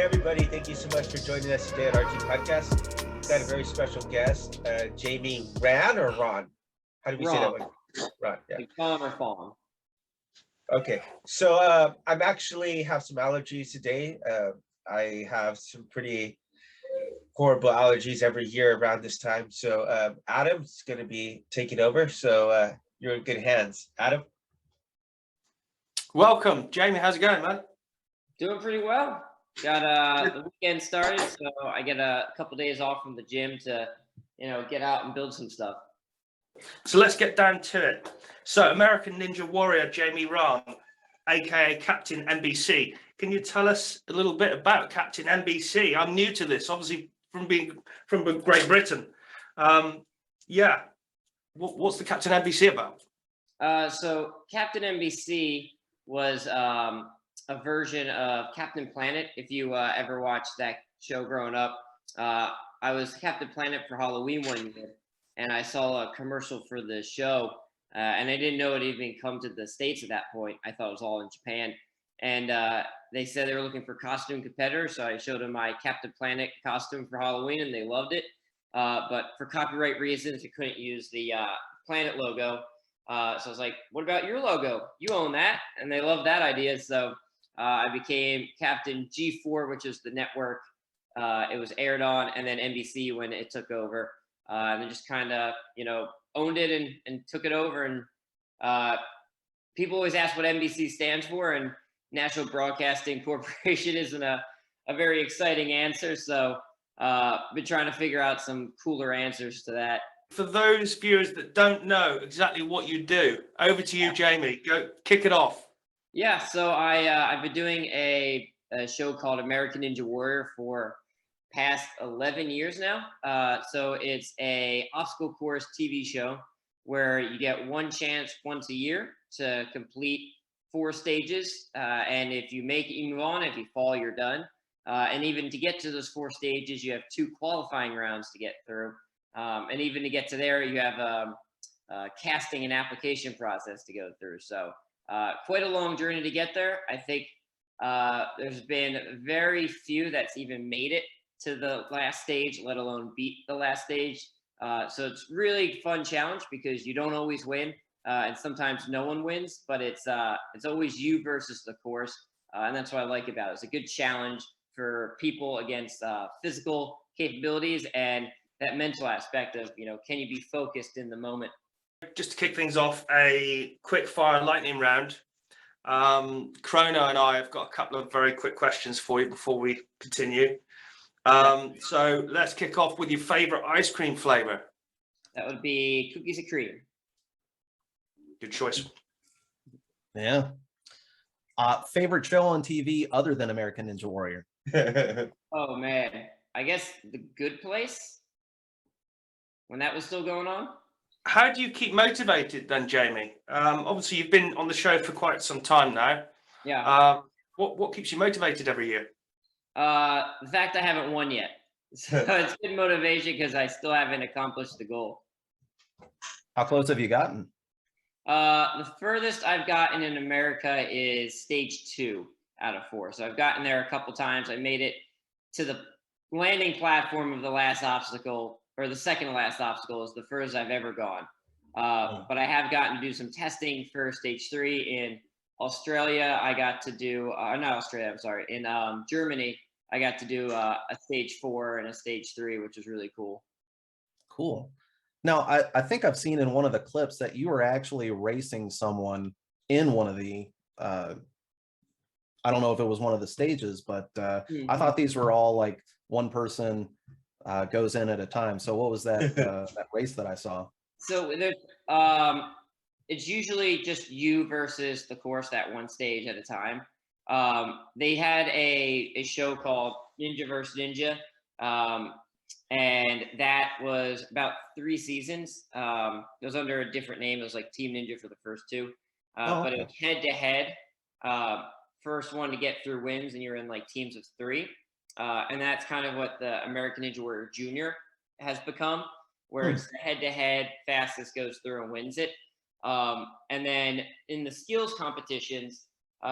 Hey everybody, thank you so much for joining us today at RT Podcast. We've got a very special guest, Jamie Rahn or Ron? How do we say that one? Ron, yeah. Fawn or Fawn. Okay, so I'm actually have some allergies today. I have some pretty horrible allergies every year around this time. So Adam's going to be taking over. So you're in good hands. Adam? Welcome. Jamie, how's it going, man? Doing pretty well. Got the weekend started, so I get a couple days off from the gym to, get out and build some stuff. So let's get down to it. So American Ninja Warrior Jamie Rahn, aka Captain NBC. Can you tell us a little bit about Captain NBC? I'm new to this, obviously from being from Great Britain. What's the Captain NBC about? So Captain NBC was a version of Captain Planet. If you ever watched that show growing up, I was Captain Planet for Halloween one year, and I saw a commercial for the show, and I didn't know it even come to the States at that point. I thought it was all in Japan, and they said they were looking for costume competitors, so I showed them my Captain Planet costume for Halloween, and they loved it. But for copyright reasons, you couldn't use the Planet logo. So I was like, what about your logo? You own that. And they loved that idea. So I became Captain G4, which is the network it was aired on, and then NBC when it took over. And then just kind of, owned it and took it over. And people always ask what NBC stands for, and National Broadcasting Corporation isn't a very exciting answer. So been trying to figure out some cooler answers to that. For those viewers that don't know exactly what you do, over to you, Jamie. Go kick it off. Yeah, so I've been doing a show called American Ninja Warrior for past 11 years now. So it's a obstacle course TV show where you get one chance once a year to complete 4 stages. And if you make it, you move on. If you fall, you're done. And even to get to those 4 stages, you have 2 qualifying rounds to get through. And even to get to there, you have a casting and application process to go through. So quite a long journey to get there. I think there's been very few that's even made it to the last stage, let alone beat the last stage. So it's really fun challenge because you don't always win, and sometimes no one wins, but it's always you versus the course, and that's what I like about it. It's a good challenge for people against physical capabilities and that mental aspect of, can you be focused in the moment? Just to kick things off, a quick fire lightning round. Chrono and I have got a couple of very quick questions for you before we continue. So let's kick off with your favorite ice cream flavor. That would be cookies and cream. Good choice. Yeah. Favorite show on TV other than American Ninja Warrior? Oh man, I guess The Good Place, when that was still going on. How do you keep motivated then, Jamie? Obviously, you've been on the show for quite some time now. Yeah. What keeps you motivated every year? The fact I haven't won yet. So it's good motivation because I still haven't accomplished the goal. How close have you gotten? The furthest I've gotten in America is stage 2 out of 4. So I've gotten there a couple times. I made it to the landing platform of the last obstacle, or the second to last obstacle is the furthest I've ever gone. But I have gotten to do some testing for stage 3 in Australia. I got to do, not Australia, I'm sorry, in Germany, I got to do a stage 4 and a stage 3, which was really cool. Cool. Now, I think I've seen in one of the clips that you were actually racing someone in one of the, I don't know if it was one of the stages, but I thought these were all like one person goes in at a time. So what was that that race that I saw? So there's, it's usually just you versus the course that one stage at a time. They had a show called Ninja vs. Ninja, and that was about 3 seasons. It was under a different name. It was like Team Ninja for the first 2, but it was head to head. First one to get through wins, and you're in like teams of 3. And that's kind of what the American Ninja Warrior Junior has become, where it's head-to-head, fastest goes through and wins it. And then in the skills competitions,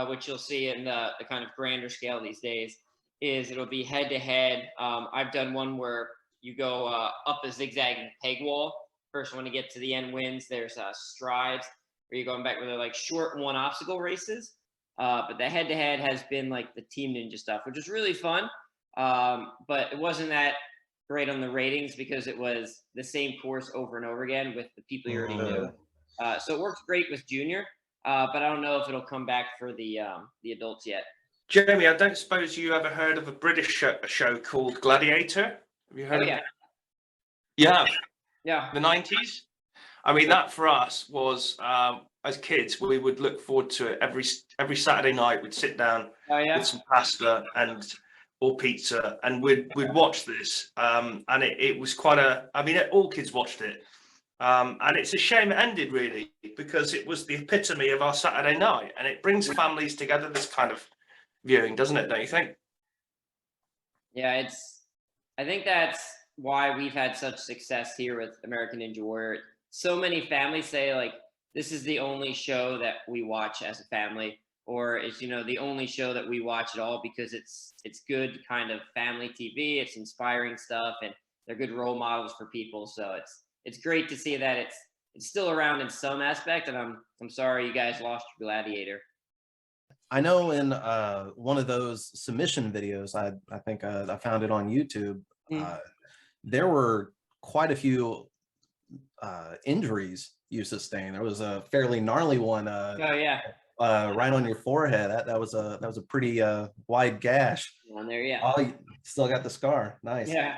which you'll see in the kind of grander scale these days, is it'll be head to head. I've done one where you go up a zigzagging peg wall. First one to get to the end wins. There's strides where you're going back where they're like short one obstacle races. But the head to head has been like the Team Ninja stuff, which is really fun. But it wasn't that great on the ratings because it was the same course over and over again with the people you already knew. So it works great with junior, but I don't know if it'll come back for the adults yet. Jamie, I don't suppose you ever heard of a British show called Gladiator? Have you heard of it? Yeah. Yeah. The 90s? I mean, that for us was, as kids, we would look forward to it every Saturday night. We'd sit down with some pasta or pizza, and we'd watch this. And it was quite all kids watched it. And it's a shame it ended, really, because it was the epitome of our Saturday night, and it brings families together, this kind of viewing, doesn't it? Don't you think? Yeah, I think that's why we've had such success here with American Ninja Warrior. So many families say like this is the only show that we watch as a family, or it's the only show that we watch at all because it's good kind of family TV. It's inspiring stuff, and they're good role models for people. So it's great to see that it's still around in some aspect. And I'm sorry you guys lost your Gladiator. I know in one of those submission videos, I think I found it on YouTube. There were quite a few injuries you sustained. There was a fairly gnarly one. Right on your forehead. That was a pretty wide gash. On there, yeah. Oh, you still got the scar. Nice. Yeah.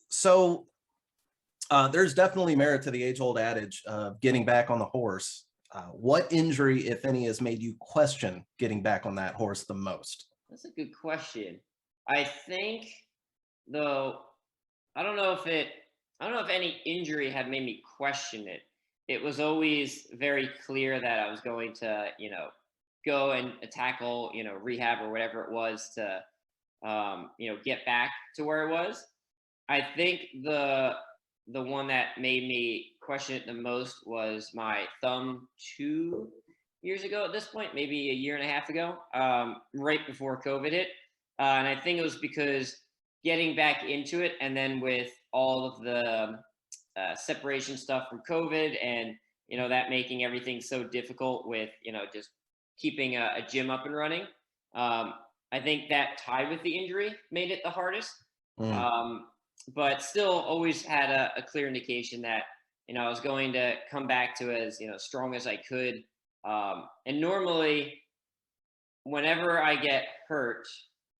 So there's definitely merit to the age-old adage of getting back on the horse. What injury, if any, has made you question getting back on that horse the most? That's a good question. I think, though, I don't know if any injury had made me question it. It was always very clear that I was going to, go and tackle, rehab or whatever it was to, get back to where it was. I think the one that made me question it the most was my thumb 2 years ago at this point, maybe a year and a half ago, right before COVID hit. And I think it was because getting back into it and then with all of the separation stuff from COVID and, that making everything so difficult with, just keeping a gym up and running. I think that tied with the injury made it the hardest. But still always had a clear indication that, I was going to come back to as, strong as I could. And normally whenever I get hurt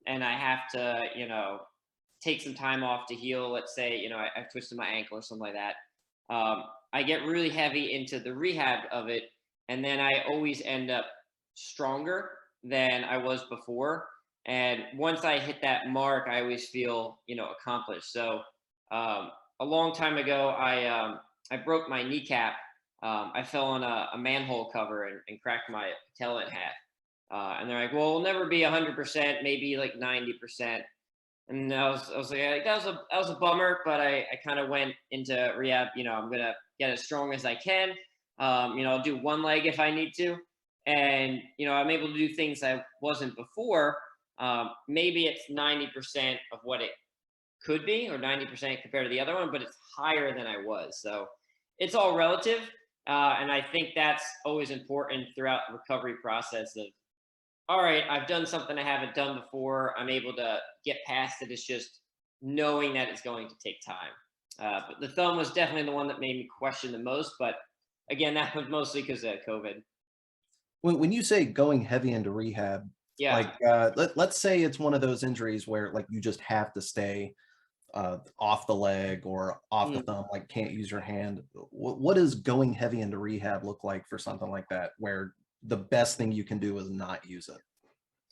and I have to, take some time off to heal, let's say, I've twisted my ankle or something like that. I get really heavy into the rehab of it. And then I always end up stronger than I was before. And once I hit that mark, I always feel, accomplished. So a long time ago, I broke my kneecap. I fell on a manhole cover and cracked my patella in half. And they're like, well, we'll never be 100%, maybe like 90%. And I was like, that was a bummer, but I kind of went into rehab. I'm going to get as strong as I can. I'll do one leg if I need to. And, I'm able to do things I wasn't before. Maybe it's 90% of what it could be, or 90% compared to the other one, but it's higher than I was. So it's all relative. And I think that's always important throughout the recovery process of, all right, I've done something I haven't done before. I'm able to get past it. It's just knowing that it's going to take time. But the thumb was definitely the one that made me question the most. But again, that was mostly because of COVID. When you say going heavy into rehab, yeah, like let's say it's one of those injuries where like you just have to stay off the leg or off the thumb, like can't use your hand. What does going heavy into rehab look like for something like that, where the best thing you can do is not use it?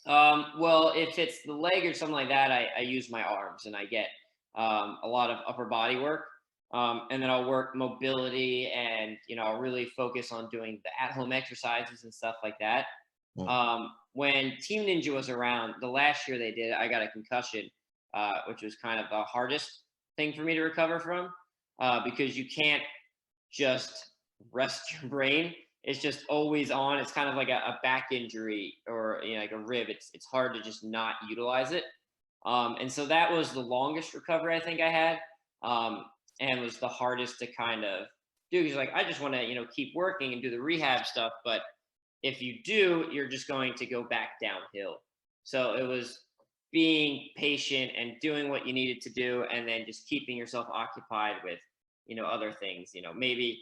Well, if it's the leg or something like that, I use my arms and I get a lot of upper body work. And then I'll work mobility and, I'll really focus on doing the at-home exercises and stuff like that. When Team Ninja was around, the last year they did, I got a concussion, which was kind of the hardest thing for me to recover from, because you can't just rest your brain. it's just always on. It's kind of like a back injury or, you know, like a rib. It's hard to just not utilize it. And so that was the longest recovery I think I had, and was the hardest to kind of do. Because like I just want to, you know, keep working and do the rehab stuff, but if you do, you're just going to go back downhill. So it was being patient and doing what you needed to do, and then just keeping yourself occupied with, you know, other things. You know, maybe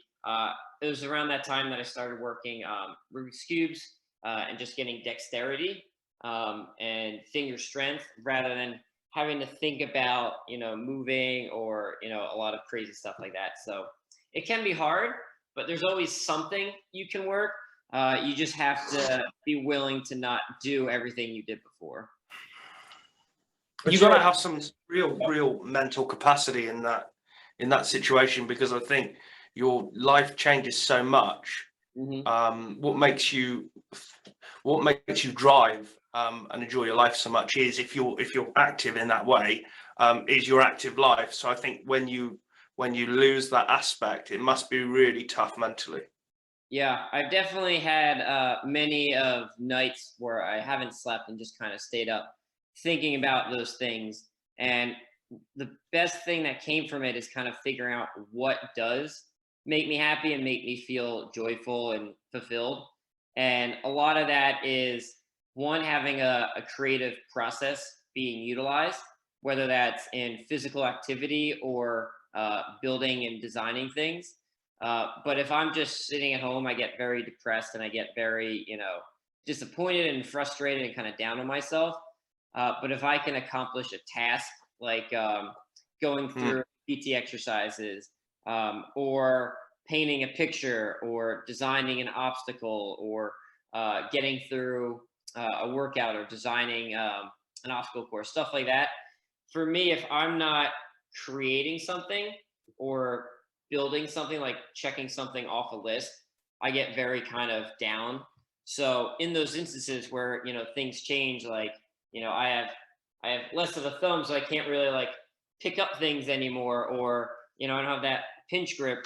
it was around that time that I started working Rubik's cubes and just getting dexterity and finger strength rather than having to think about, you know, moving or, you know, a lot of crazy stuff like that. So it can be hard, but there's always something you can work. You just have to be willing to not do everything you did before. You got to have some real mental capacity in that situation, because I think your life changes so much. What makes you drive and enjoy your life so much is if you're active in that way, is your active life. So I think when you lose that aspect, it must be really tough mentally. Yeah, I've definitely had many of nights where I haven't slept and just kind of stayed up thinking about those things. And the best thing that came from it is kind of figuring out what does make me happy and make me feel joyful and fulfilled. And a lot of that is one, having a creative process being utilized, whether that's in physical activity or building and designing things. But if I'm just sitting at home, I get very depressed and I get very, you know, disappointed and frustrated and kind of down on myself. But if I can accomplish a task like going through PT exercises or painting a picture or designing an obstacle or getting through a workout or designing an obstacle course, stuff like that. For me, if I'm not creating something or building something, like checking something off a list, I get very kind of down. So in those instances where, you know, things change, like, you know, I have less of a thumb, so I can't really like pick up things anymore, or, you know, I don't have that pinch grip.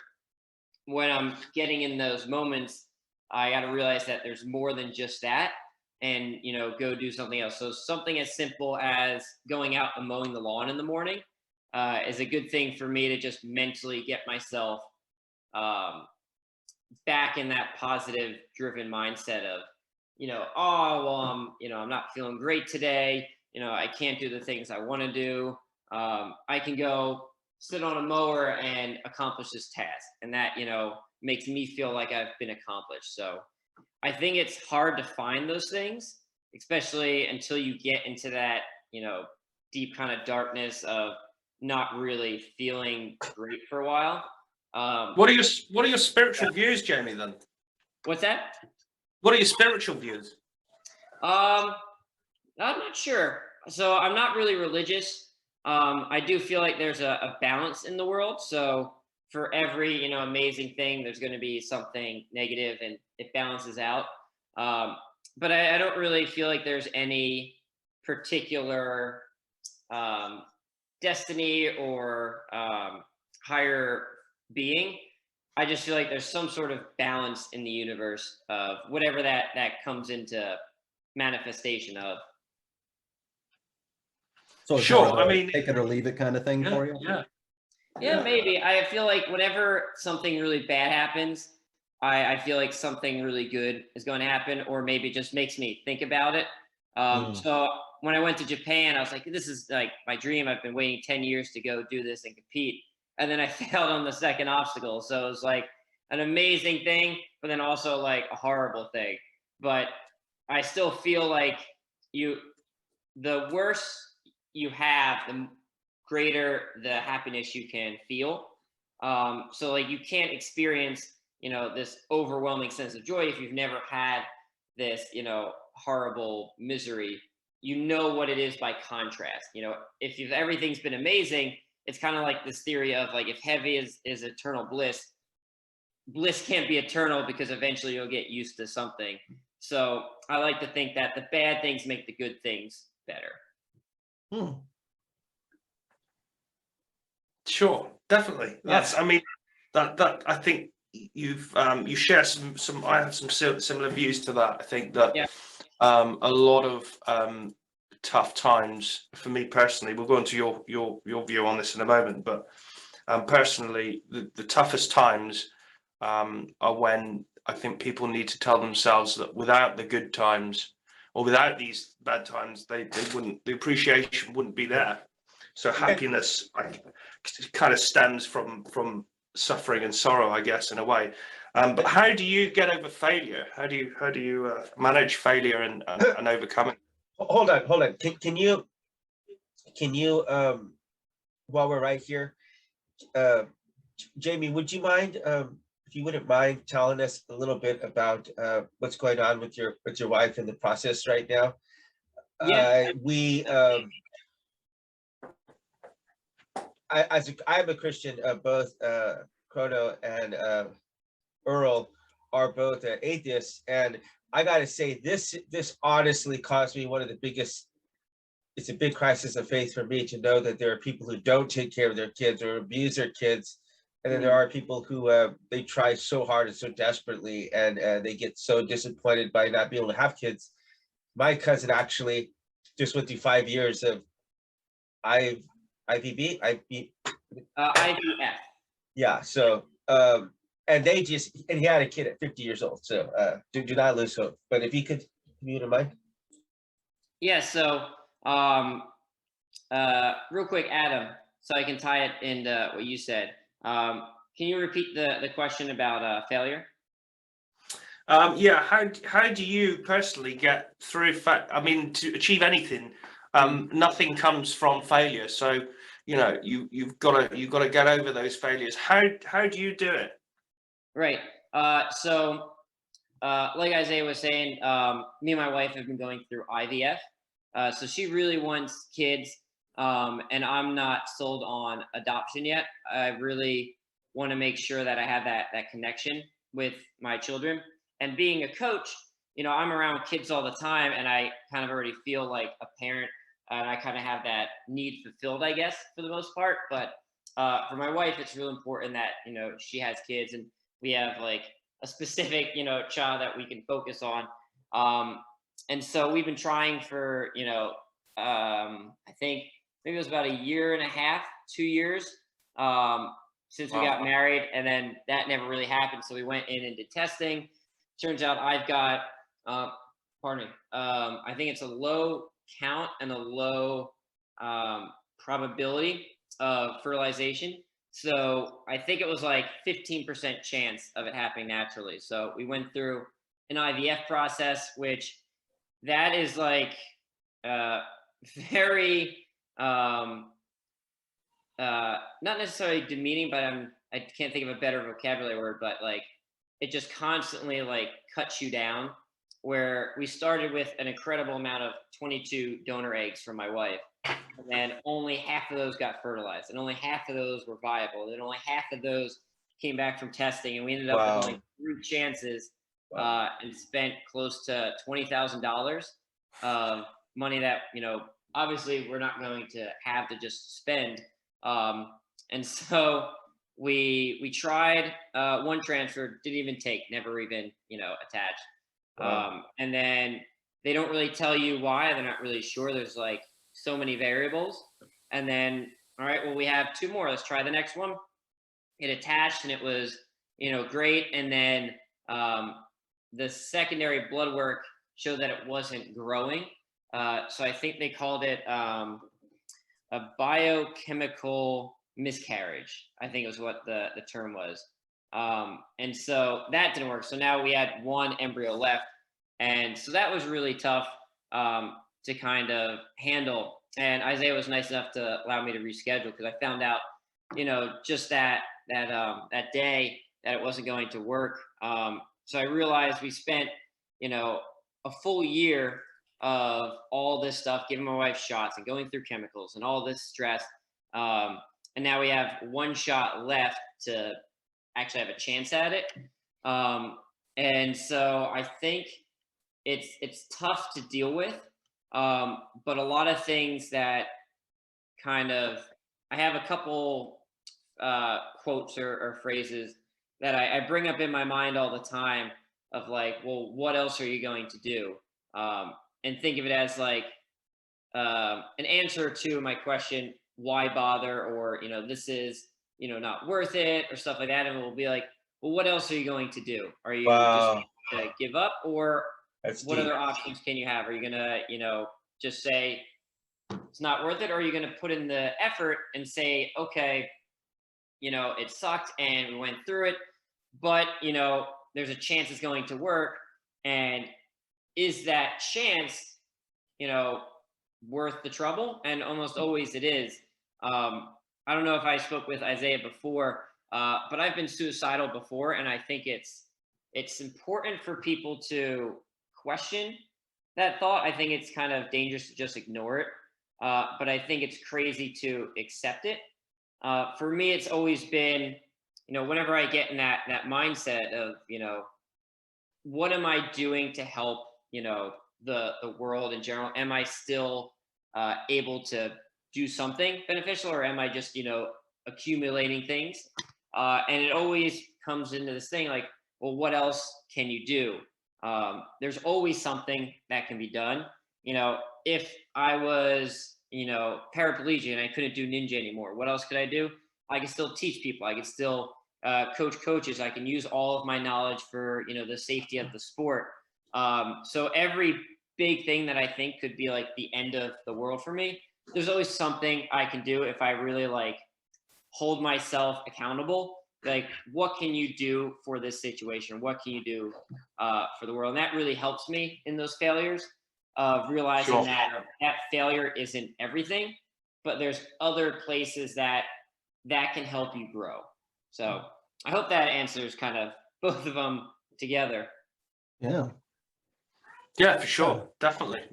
When I'm getting in those moments, I got to realize that there's more than just that, and, you know, go do something else. So something as simple as going out and mowing the lawn in the morning is a good thing for me to just mentally get myself back in that positive driven mindset of, you know, oh, well, you know, I'm not feeling great today. You know, I can't do the things I want to do. I can go sit on a mower and accomplish this task. And that, you know, makes me feel like I've been accomplished. So I think it's hard to find those things, especially until you get into that, you know, deep kind of darkness of not really feeling great for a while. What are your spiritual views, Jamie, then? What's that? What are your spiritual views? I'm not sure. So I'm not really religious. I do feel like there's a balance in the world. So for every, you know, amazing thing, there's going to be something negative, and it balances out. But I don't really feel like there's any particular destiny or higher being. I just feel like there's some sort of balance in the universe of whatever that comes into manifestation of. So it's Sure, more of a I mean, take it or leave it kind of thing for you. Yeah, maybe. I feel like whenever something really bad happens, I feel like something really good is going to happen, or maybe it just makes me think about it. So when I went to Japan, I was like, this is like my dream. I've been waiting 10 years to go do this and compete. And then I failed on the second obstacle. So it was like an amazing thing, but then also like a horrible thing. But I still feel like the worse you have, the greater the happiness you can feel. So like you can't experience, you know, this overwhelming sense of joy if you've never had this, you know, horrible misery. You know what it is by contrast. You know, if everything's been amazing, it's kind of like this theory of like, if heavy is eternal bliss, bliss can't be eternal because eventually you'll get used to something. So I like to think that the bad things make the good things better. Sure, definitely. Yeah. That's, I mean, that I think you share some. I have some similar views to that. I think that Yeah. a lot of tough times for me personally. We'll go into your view on this in a moment, but personally, the toughest times are when I think people need to tell themselves that without the good times or without these bad times, they wouldn't, the appreciation wouldn't be there. So happiness kind of stems from suffering and sorrow, I guess, in a way. But how do you get over failure? How do you manage failure and overcome it? Hold on. Can you while we're right here, Jamie, would you mind if you wouldn't mind telling us a little bit about what's going on with your wife in the process right now? Yeah. I'm a Christian. Both Chrono and Earl are both atheists, and I gotta say this honestly caused me one of the biggest. It's a big crisis of faith for me to know that there are people who don't take care of their kids or abuse their kids, and then there are people who they try so hard and so desperately, and they get so disappointed by not being able to have kids. My cousin actually just went through 5 years of IVB. IVF. Yeah. So and he had a kid at 50 years old. So do not lose hope. But if you could, if you wouldn't mind. Yeah. So real quick, Adam, so I can tie it into what you said. Can you repeat the question about failure? Yeah, how do you personally get through I mean, to achieve anything, nothing comes from failure. So, you've got to get over those failures. How do you do it? Right. So like Isaiah was saying, me and my wife have been going through IVF. So she really wants kids, and I'm not sold on adoption yet. I really want to make sure that I have that connection with my children. And being a coach, I'm around kids all the time, and I kind of already feel like a parent, and I kind of have that need fulfilled, I guess, for the most part. But for my wife, it's real important that she has kids, and we have like a specific child that we can focus on. And so we've been trying for I think maybe it was about a year and a half, 2 years, since we got married, and then that never really happened. So we went in and did testing. Turns out I've got, pardon me, I think it's a low count and a low probability of fertilization. So I think it was like 15% chance of it happening naturally. So we went through an IVF process, which that is like very not necessarily demeaning, but I can't think of a better vocabulary word, but like it just constantly like cuts you down. Where we started with an incredible amount of 22 donor eggs from my wife, and then only half of those got fertilized, and only half of those were viable, and only half of those came back from testing, and we ended up with like 3 chances, and spent close to $20,000 of money that obviously we're not going to have to just spend. And so we tried one transfer, didn't even take, never even attached. And then they don't really tell you why. They're not really sure. There's like so many variables. And then, all right, well, we have 2 more. Let's try the next one. It attached, and it was, great. And then the secondary blood work showed that it wasn't growing. So I think they called it a biochemical miscarriage, I think was what the term was. And so that didn't work. So now we had 1 embryo left. And so that was really tough to kind of handle. And Isaiah was nice enough to allow me to reschedule, because I found out, just that day that it wasn't going to work. So I realized we spent, a full year of all this stuff, giving my wife shots and going through chemicals and all this stress. And now we have 1 shot left to actually have a chance at it. And so I think it's tough to deal with. But a lot of things that kind of, I have a couple quotes or phrases that I bring up in my mind all the time of like, well, what else are you going to do? And think of it as like an answer to my question, why bother? Or, this is, not worth it or stuff like that. And we'll be like, well, what else are you going to do? Are you just Wow, going to give up, or that's what deep. other options can you have? Are you going to, just say it's not worth it? Or are you going to put in the effort and say, okay, it sucked and we went through it, but, there's a chance it's going to work. And is that chance, worth the trouble? And almost always it is. I don't know if I spoke with Isaiah before, but I've been suicidal before, and I think it's important for people to question that thought. I think it's kind of dangerous to just ignore it, but I think it's crazy to accept it. For me, it's always been, whenever I get in that mindset of, what am I doing to help, the world in general? Am I still able to do something beneficial, or am I just, accumulating things? And it always comes into this thing like, well, what else can you do? There's always something that can be done. If I was, paraplegic and I couldn't do ninja anymore, what else could I do? I could still teach people. I could still coach coaches. I can use all of my knowledge for, the safety of the sport. So every big thing that I think could be like the end of the world for me, there's always something I can do if I really like hold myself accountable. Like, what can you do for this situation? What can you do for the world? And that really helps me in those failures of realizing Sure. that failure isn't everything, but there's other places that can help you grow. So I hope that answers kind of both of them together. Yeah. Yeah, for sure. Definitely.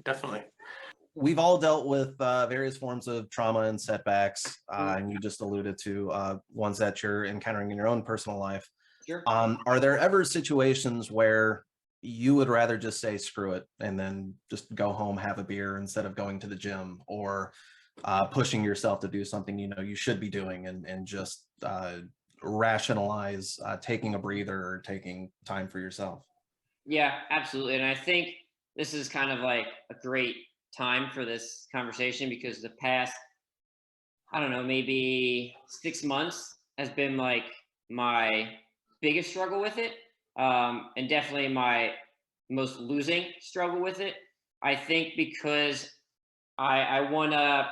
We've all dealt with various forms of trauma and setbacks, and you just alluded to ones that you're encountering in your own personal life. Sure. Are there ever situations where you would rather just say screw it and then just go home, have a beer instead of going to the gym, or pushing yourself to do something you should be doing, and just rationalize taking a breather or taking time for yourself? Yeah, absolutely. And I think this is kind of like a great time for this conversation, because the past, I don't know, maybe 6 months has been like my biggest struggle with it. And definitely my most losing struggle with it. I think because I want to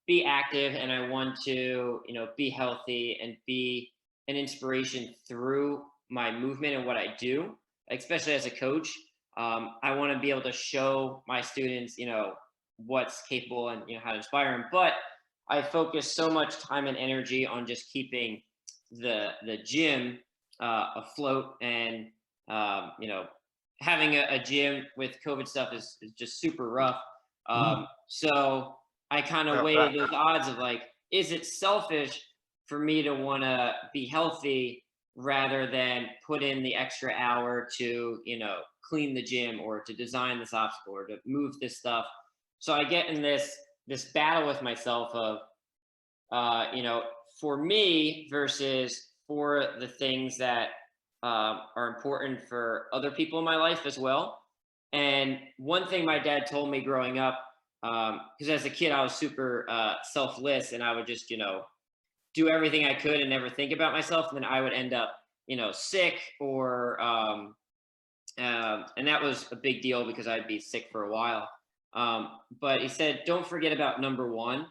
be active, and I want to, be healthy and be an inspiration through my movement and what I do, especially as a coach. I want to be able to show my students, what's capable and, how to inspire them. But I focus so much time and energy on just keeping the gym afloat, and having a gym with COVID stuff is just super rough. So I kind of weigh those odds of like, is it selfish for me to want to be healthy rather than put in the extra hour to, clean the gym, or to design this obstacle, or to move this stuff? So I get in this battle with myself of, for me versus for the things that are important for other people in my life as well. And one thing my dad told me growing up, because as a kid I was super selfless, and I would just, do everything I could and never think about myself. And then I would end up, sick, or, and that was a big deal because I'd be sick for a while. But he said, don't forget about number one.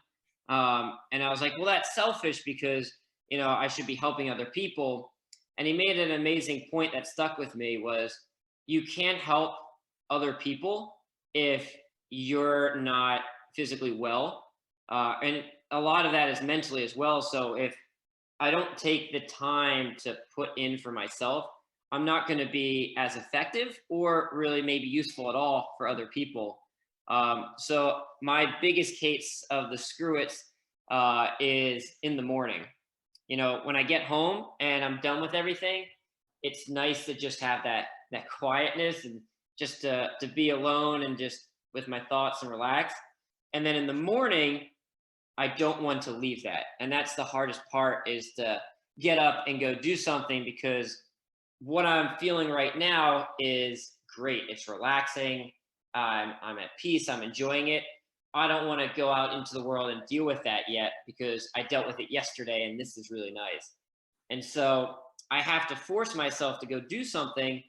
And I was like, well, that's selfish because, I should be helping other people. And he made an amazing point that stuck with me was, you can't help other people if you're not physically well. And a lot of that is mentally as well. So if I don't take the time to put in for myself, I'm not going to be as effective or really maybe useful at all for other people. So my biggest case of the screw it's is in the morning. When I get home and I'm done with everything, it's nice to just have that quietness, and just to be alone and just with my thoughts and relax. And then in the morning, I don't want to leave that. And that's the hardest part, is to get up and go do something, because what I'm feeling right now is great. It's relaxing. I'm at peace. I'm enjoying it. I don't want to go out into the world and deal with that yet because I dealt with it yesterday and this is really nice. And so I have to force myself to go do something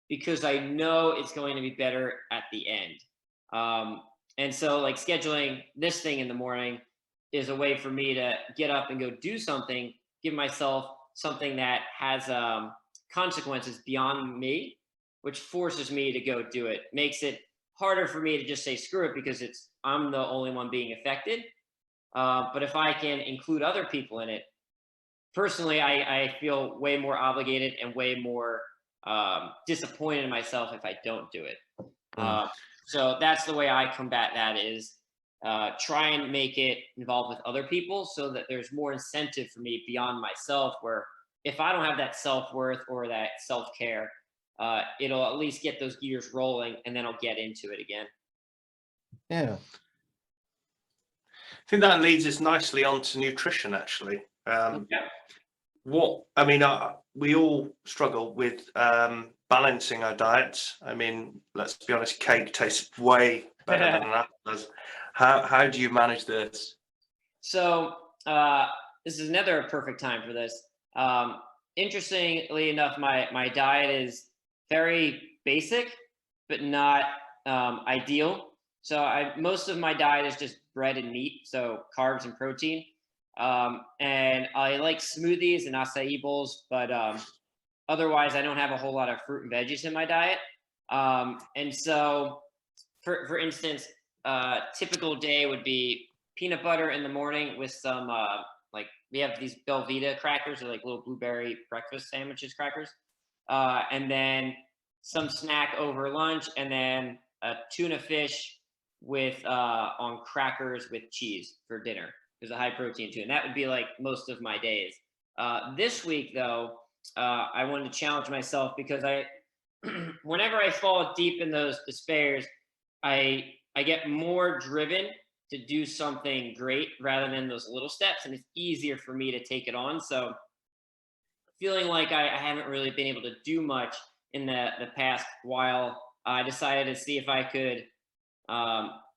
because I know it's going to be better at the end. And so like scheduling this thing in the morning is a way for me to get up and go do something, give myself something that has consequences beyond me, which forces me to go do it, makes it harder for me to just say screw it because I'm the only one being affected. But if I can include other people in it, personally, I feel way more obligated and way more disappointed in myself if I don't do it. So that's the way I combat that is try and make it involved with other people so that there's more incentive for me beyond myself, where if I don't have that self-worth or that self-care, it'll at least get those gears rolling and then I'll get into it again. Yeah. I think that leads us nicely on to nutrition, actually. We all struggle with balancing our diets. I mean, let's be honest, cake tastes way better than an apple does. How do you manage this? So this is another perfect time for this. Interestingly enough, my diet is very basic, but not ideal. So most of my diet is just bread and meat, so carbs and protein. And I like smoothies and acai bowls, but otherwise I don't have a whole lot of fruit and veggies in my diet. And so, for instance, typical day would be peanut butter in the morning with some like we have these Belvita crackers, or like little blueberry breakfast sandwiches crackers, and then some snack over lunch, and then a tuna fish with on crackers with cheese for dinner. There's a high protein too, and that would be like most of my days. This week though, I wanted to challenge myself because whenever I fall deep in those despairs, I get more driven to do something great rather than those little steps, and it's easier for me to take it on. So feeling like I haven't really been able to do much in the past while, I decided to see if I could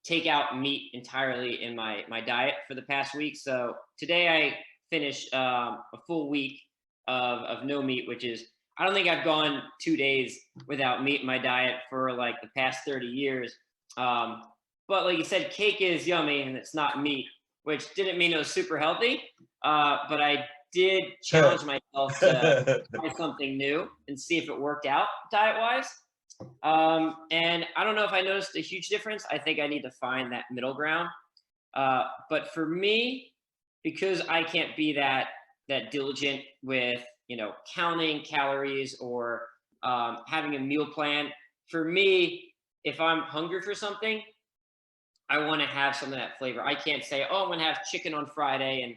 take out meat entirely in my diet for the past week. So today I finished a full week of no meat, which is, I don't think I've gone 2 days without meat in my diet for like the past 30 years. But like you said, cake is yummy and it's not meat, which didn't mean it was super healthy. But I did challenge myself to try something new and see if it worked out diet-wise. And I don't know if I noticed a huge difference. I think I need to find that middle ground. But for me, because I can't be that diligent with, counting calories or having a meal plan, for me, if I'm hungry for something, I want to have some of that flavor. I can't say, oh, I'm going to have chicken on Friday and,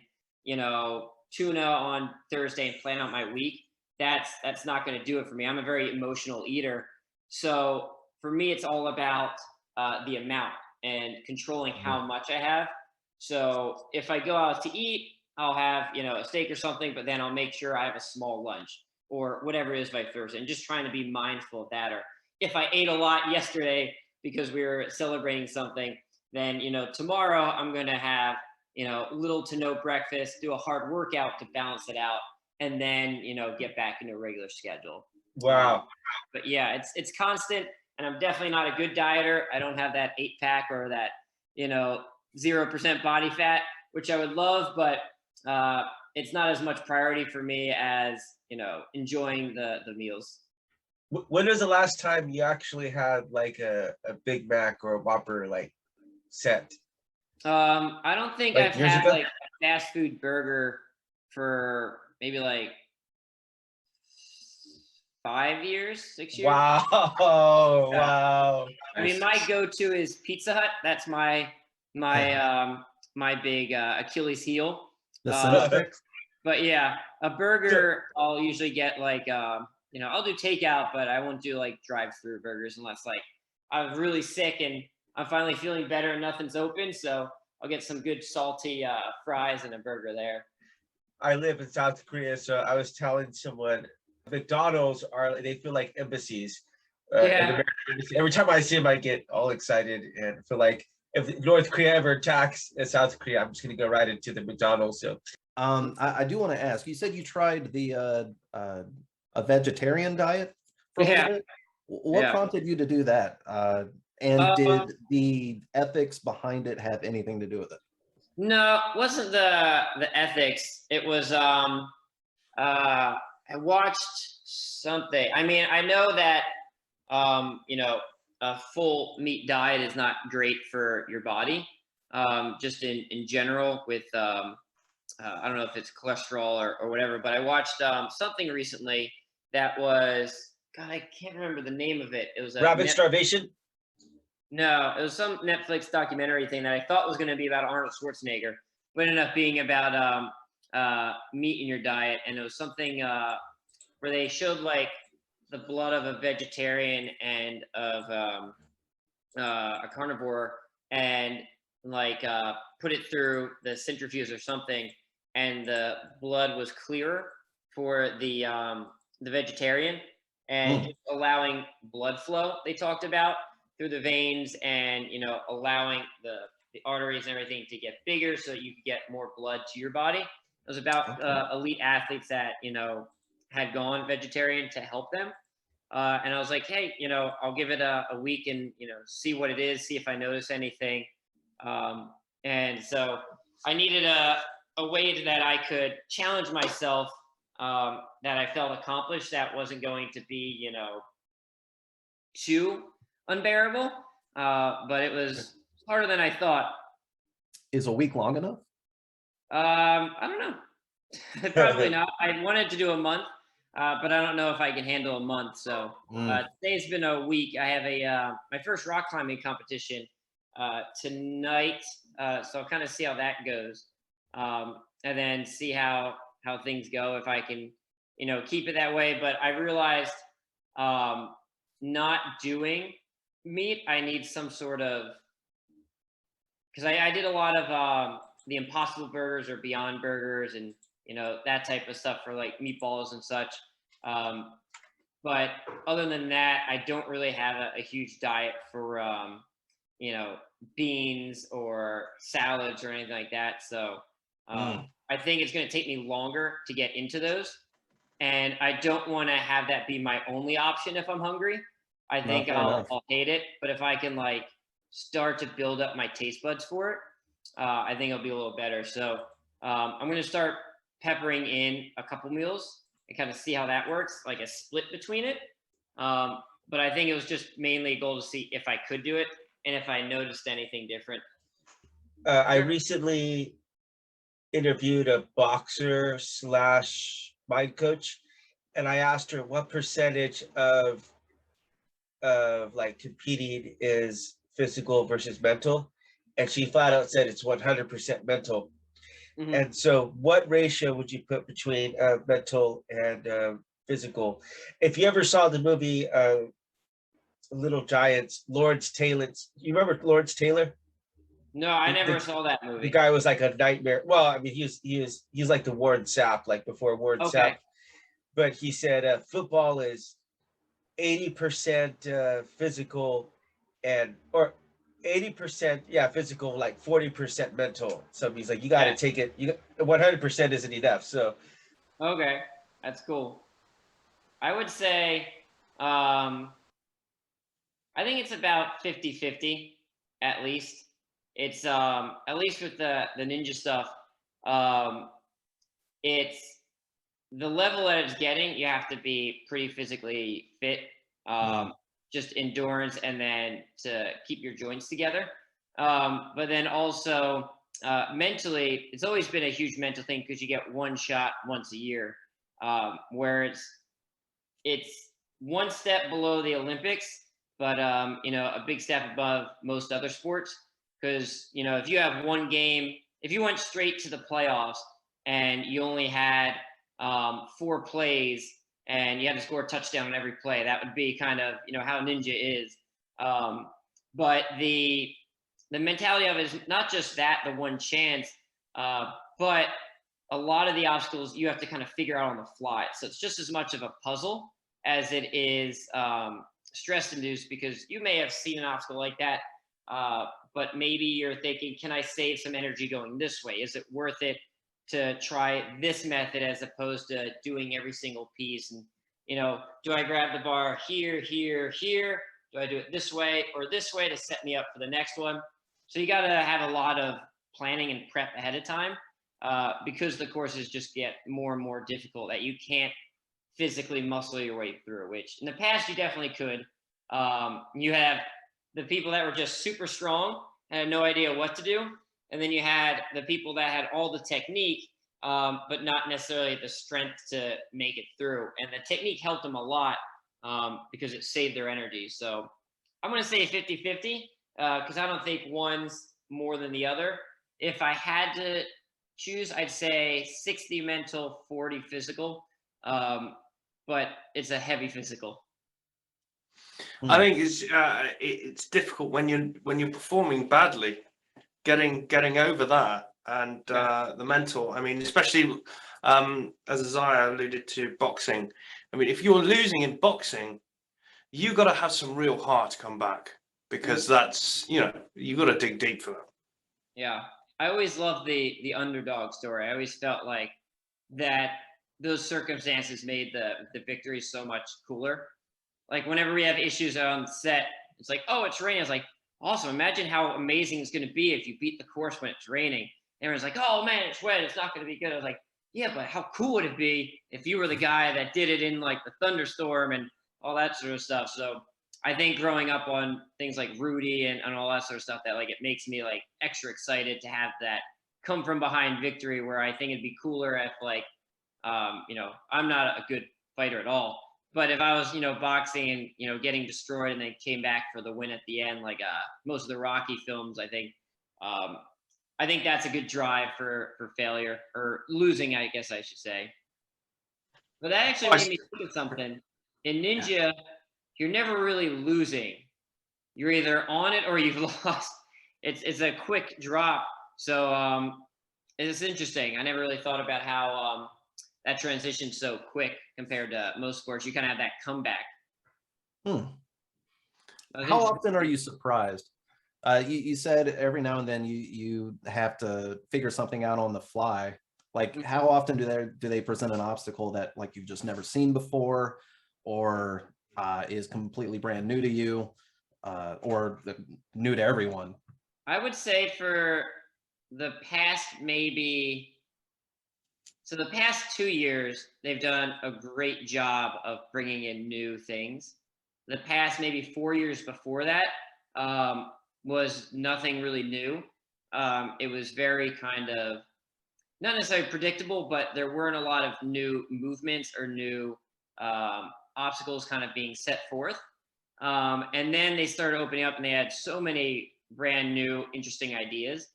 tuna on Thursday and plan out my week. That's not going to do it for me. I'm a very emotional eater. So for me, it's all about the amount and controlling how much I have. So if I go out to eat, I'll have, a steak or something, but then I'll make sure I have a small lunch or whatever it is by Thursday, and just trying to be mindful of that. Or if I ate a lot yesterday because we were celebrating something, then, tomorrow I'm going to have, little to no breakfast, do a hard workout to balance it out, and then, get back into a regular schedule. Wow. But yeah, it's constant, and I'm definitely not a good dieter. I don't have that 8-pack or that, 0% body fat, which I would love, but it's not as much priority for me as, enjoying the meals. When was the last time you actually had like a Big Mac or a Whopper like set? I don't think Like I've years had ago? like a fast food burger for maybe like 5 years, 6 years. Wow. Wow. I mean, my go-to is Pizza Hut. That's my big Achilles heel. The Cinestick. But yeah, a burger I'll usually get like I'll do takeout, but I won't do like drive-through burgers unless like I'm really sick and I'm finally feeling better and nothing's open. So I'll get some good salty fries and a burger there. I live in South Korea, so I was telling someone McDonald's they feel like embassies. Yeah. Every time I see them, I get all excited and feel like if North Korea ever attacks South Korea, I'm just gonna go right into the McDonald's. So I do want to ask. You said you tried the a vegetarian diet for a Yeah. little bit. What Yeah. prompted you to do that? And Uh, did the ethics behind it have anything to do with it? No, it wasn't the ethics. It was I watched something. I mean, I know that you know, a full meat diet is not great for your body. Just in general with I don't know if it's cholesterol or whatever, but I watched something recently that was, God, I can't remember the name of it. It was a rapid starvation. No, it was some Netflix documentary thing that I thought was going to be about Arnold Schwarzenegger, but ended up being about meat in your diet, and it was something where they showed like the blood of a vegetarian and of a carnivore, and like put it through the centrifuge or something, and the blood was clearer for the vegetarian, and just allowing blood flow. They talked about through the veins, and allowing the arteries and everything to get bigger so you could get more blood to your body. It was about elite athletes that had gone vegetarian to help them. And I was like, hey, I'll give it a week and see what it is, see if I notice anything. And so I needed a way that I could challenge myself, that I felt accomplished, that wasn't going to be too unbearable, but it was harder than I thought. Is a week long enough? I don't know. Probably not. I wanted to do a month, but I don't know if I can handle a month. So today's been a week. I have my first rock climbing competition tonight, so I'll kind of see how that goes, and then see how things go, if I can keep it that way. But I realized not doing meat, I need some sort of, because I did a lot of the Impossible Burgers or Beyond Burgers and that type of stuff for like meatballs and such. But other than that, I don't really have a huge diet for beans or salads or anything like that. So I think it's going to take me longer to get into those, and I don't want to have that be my only option if I'm hungry. I think I'll hate it, but if I can like start to build up my taste buds for it, I think it'll be a little better. So I'm going to start peppering in a couple meals and kind of see how that works, like a split between it. But I think it was just mainly a goal to see if I could do it and if I noticed anything different. I recently interviewed a boxer / mind coach, and I asked her what percentage of like competing is physical versus mental, and she flat out said it's 100% mental. Mm-hmm. And so what ratio would you put between mental and physical? If you ever saw the movie Little Giants, Lawrence Taylor, you remember Lawrence Taylor? No, I never saw that movie. The guy was like a nightmare. Well, I mean, he's like the Warren Sapp, like before Warren Sapp. But he said football is 80% physical or 80% physical, like 40% mental. So he's like, you got to take it. 100% isn't enough. So okay, that's cool. I would say I think it's about 50-50 at least. It's at least with the ninja stuff, it's the level that it's getting, you have to be pretty physically fit, just endurance, and then to keep your joints together. But then also mentally, it's always been a huge mental thing because you get one shot once a year, where it's one step below the Olympics, but a big step above most other sports. Because if you have one game, if you went straight to the playoffs and you only had 4 plays and you had to score a touchdown on every play, that would be kind of how ninja is. But the mentality of it is not just that, the one chance, but a lot of the obstacles you have to kind of figure out on the fly. So it's just as much of a puzzle as it is stress induced, because you may have seen an obstacle like that, but maybe you're thinking, can I save some energy going this way? Is it worth it to try this method as opposed to doing every single piece? And, do I grab the bar here, here, here? Do I do it this way or this way to set me up for the next one? So you got to have a lot of planning and prep ahead of time, because the courses just get more and more difficult that you can't physically muscle your way through, which in the past you definitely could. You have the people that were just super strong and had no idea what to do. And then you had the people that had all the technique, but not necessarily the strength to make it through. And the technique helped them a lot, because it saved their energy. So I'm going to say 50-50, because I don't think one's more than the other. If I had to choose, I'd say 60 mental, 40 physical. But it's a heavy physical. I think it's difficult when you're performing badly, getting over that, and the mental. I mean, especially as Isaiah alluded to, boxing. I mean, if you're losing in boxing, you got to have some real heart to come back, because that's you got to dig deep for that. Yeah, I always loved the underdog story. I always felt like that those circumstances made the victories so much cooler. Like whenever we have issues on set, it's like, oh, it's raining. It's like, awesome. Imagine how amazing it's going to be if you beat the course when it's raining. Everyone's like, oh man, it's wet. It's not going to be good. I was like, yeah, but how cool would it be if you were the guy that did it in like the thunderstorm and all that sort of stuff. So I think growing up on things like Rudy and all that sort of stuff, that like it makes me like extra excited to have that come from behind victory, where I think it'd be cooler if like, I'm not a good fighter at all, but if I was, boxing and, getting destroyed and then came back for the win at the end, like most of the Rocky films, I think that's a good drive for failure, or losing, I guess I should say. But that actually made me think of something. In Ninja, you're never really losing. You're either on it or you've lost. It's a quick drop. So it's interesting. I never really thought about how that transition's so quick compared to most sports. You kind of have that comeback. How often are you surprised? You said every now and then you have to figure something out on the fly. Like how often do they present an obstacle that like you've just never seen before, or is completely brand new to you, or new to everyone? I would say for the past the past 2 years, they've done a great job of bringing in new things. The past maybe 4 years before that was nothing really new. It was very kind of not necessarily predictable, but there weren't a lot of new movements or new obstacles kind of being set forth. And then they started opening up and they had so many brand new, interesting ideas,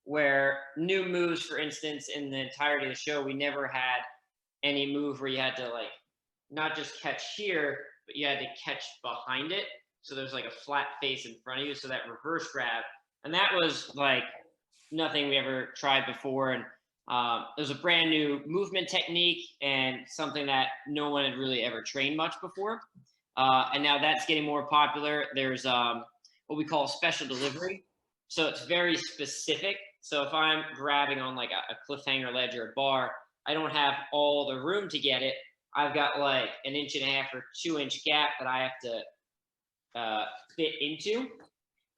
where new moves, for instance, in the entirety of the show, we never had any move where you had to like, not just catch here, but you had to catch behind it. So there's like a flat face in front of you. So that reverse grab, and that was like nothing we ever tried before. And it was a brand new movement technique and something that no one had really ever trained much before. And now that's getting more popular. There's what we call special delivery. So it's very specific. So if I'm grabbing on like a cliffhanger ledge or a bar, I don't have all the room to get it. I've got like an 1.5 or 2 inch gap that I have to fit into.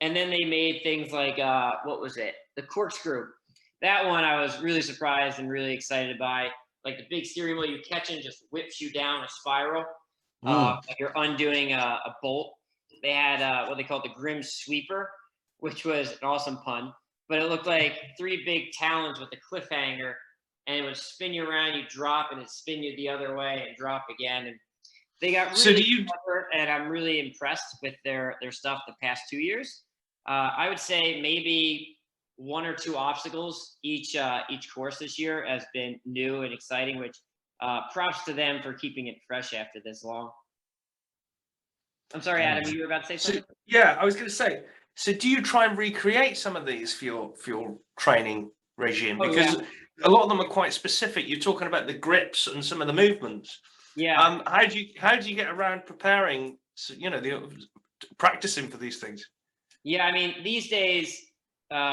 And then they made things like, what was it? The corkscrew. That one I was really surprised and really excited by. Like the big steering wheel you catch and just whips you down a spiral. Like you're undoing a bolt. They had what they called the Grim Sweeper, which was an awesome pun. But it looked like 3 big talons with a cliffhanger, and it would spin you around, you drop, and it'd spin you the other way and drop again. And they got really clever, and I'm really impressed with their stuff the past 2 years. I would say maybe 1 or 2 obstacles each course this year has been new and exciting, which props to them for keeping it fresh after this long. I'm sorry, Adam, you were about to say something? Yeah, I was going to say, so do you try and recreate some of these for your training regime? Because a lot of them are quite specific. You're talking about the grips and some of the movements. Yeah. How do you get around preparing? You know, practicing for these things. Yeah, I mean, these days,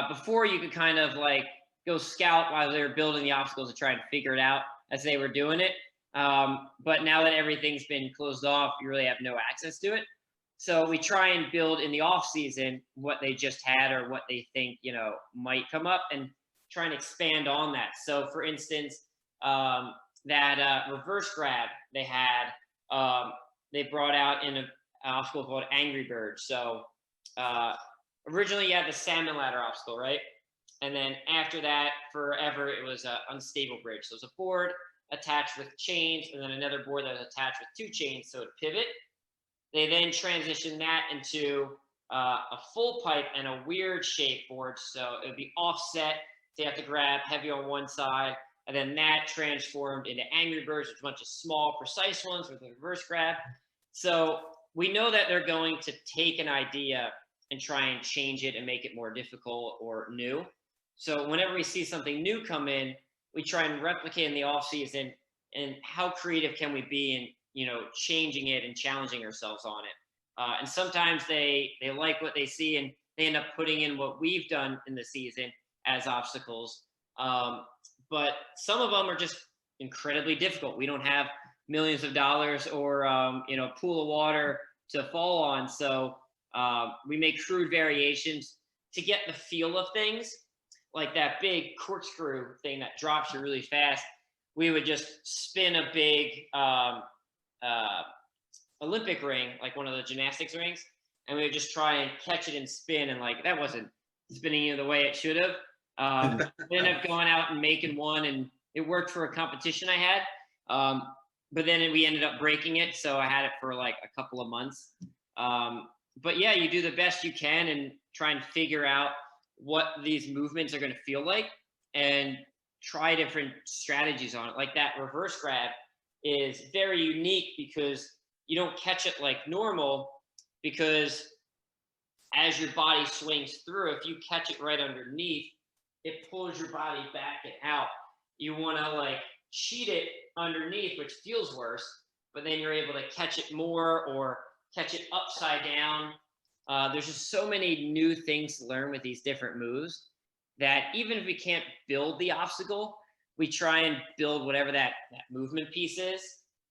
before you could kind of like go scout while they were building the obstacles to try and figure it out as they were doing it. But now that everything's been closed off, you really have no access to it. So we try and build in the off season what they just had or what they think, you know, might come up, and try and expand on that. So for instance, that reverse grab they had, they brought out in an obstacle called Angry Bird. So originally you had the salmon ladder obstacle, right? And then after that, forever, it was an unstable bridge. So it was a board attached with chains, and then another board that was attached with 2 chains, so it pivot. They then transitioned that into a full pipe and a weird shape board. So it would be offset. So you have to grab heavy on one side. And then that transformed into Angry Birds, which is a bunch of small, precise ones with a reverse grab. So we know that they're going to take an idea and try and change it and make it more difficult or new. So whenever we see something new come in, we try and replicate in the off season, and how creative can we be in, you know, changing it and challenging ourselves on it. And sometimes they like what they see, and they end up putting in what we've done in the season as obstacles. But some of them are just incredibly difficult. We don't have millions of dollars or you know, pool of water to fall on. So we make crude variations to get the feel of things, like that big corkscrew thing that drops you really fast. We would just spin a big Olympic ring, like one of the gymnastics rings, and we would just try and catch it and spin, and like that wasn't spinning you the way it should have. We ended up going out and making one, and it worked for a competition I had. But then we ended up breaking it, so I had it for like a couple of months. But yeah, you do the best you can and try and figure out what these movements are going to feel like, and try different strategies on it. Like that reverse grab is very unique because you don't catch it like normal, because as your body swings through, if you catch it right underneath, it pulls your body back and out. You want to like cheat it underneath, which feels worse, but then you're able to catch it more or catch it upside down. There's just so many new things to learn with these different moves that even if we can't build the obstacle, we try and build whatever that movement piece is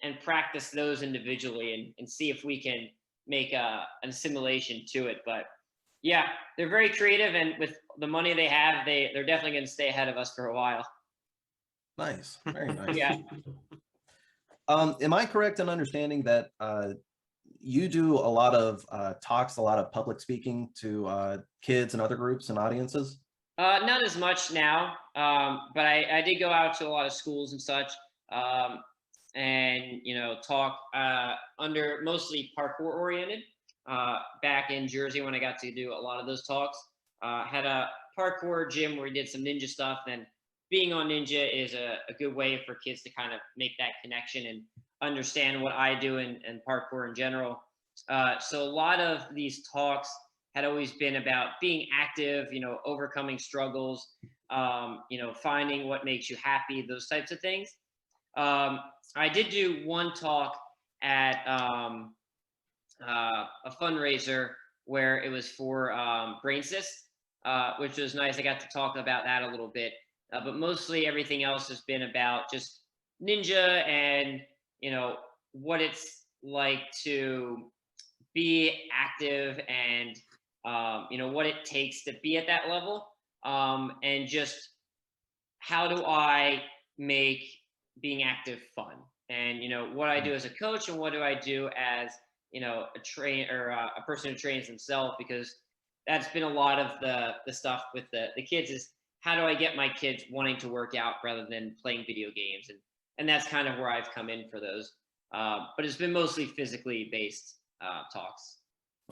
and practice those individually, and see if we can make an assimilation to it. But yeah, they're very creative, and with the money they have, they're definitely going to stay ahead of us for a while. Nice, very nice. Yeah. Am I correct in understanding that you do a lot of talks, a lot of public speaking to kids and other groups and audiences? Not as much now, but I did go out to a lot of schools and such, and you know, talk under mostly parkour oriented. Back in Jersey, when I got to do a lot of those talks, had a parkour gym where we did some ninja stuff. And being on ninja is a good way for kids to kind of make that connection and understand what I do and parkour in general. So a lot of these talks had always been about being active, you know, overcoming struggles, you know, finding what makes you happy, those types of things. I did do one talk at a fundraiser where it was for brain cysts, which was nice. I got to talk about that a little bit, but mostly everything else has been about just ninja and, you know, what it's like to be active and, you know, what it takes to be at that level, and just how do I make being active fun, and, you know, what I do as a coach and what do I do as, you know, a train or a person who trains themselves, because that's been a lot of the stuff with the kids is how do I get my kids wanting to work out rather than playing video games, and that's kind of where I've come in for those. But it's been mostly physically based talks.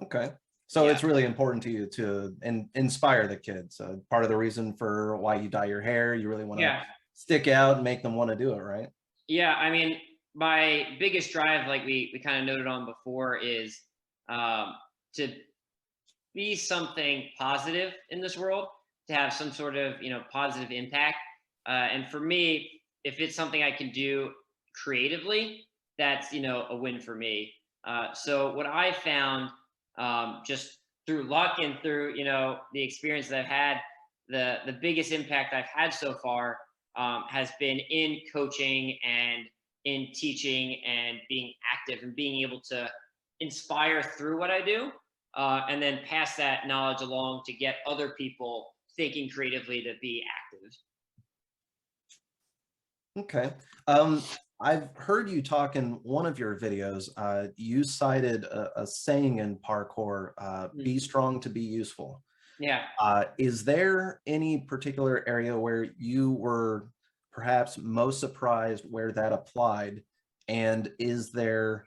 Okay. So Yeah. it's really important to you to inspire the kids. Part of the reason for why you dye your hair, you really want to Yeah. stick out and make them want to do it, right? Yeah, I mean, my biggest drive, like we kind of noted on before, is to be something positive in this world, to have some sort of, you know, positive impact. And for me, if it's something I can do creatively, that's, a win for me. So what I found, just through luck and through, the experience that I've had, the biggest impact I've had so far has been in coaching and in teaching and being active and being able to inspire through what I do, and then pass that knowledge along to get other people thinking creatively to be active. Okay. I've heard you talk in one of your videos. You cited a saying in parkour, be strong to be useful. Yeah. Is there any particular area where you were perhaps most surprised where that applied? And is there,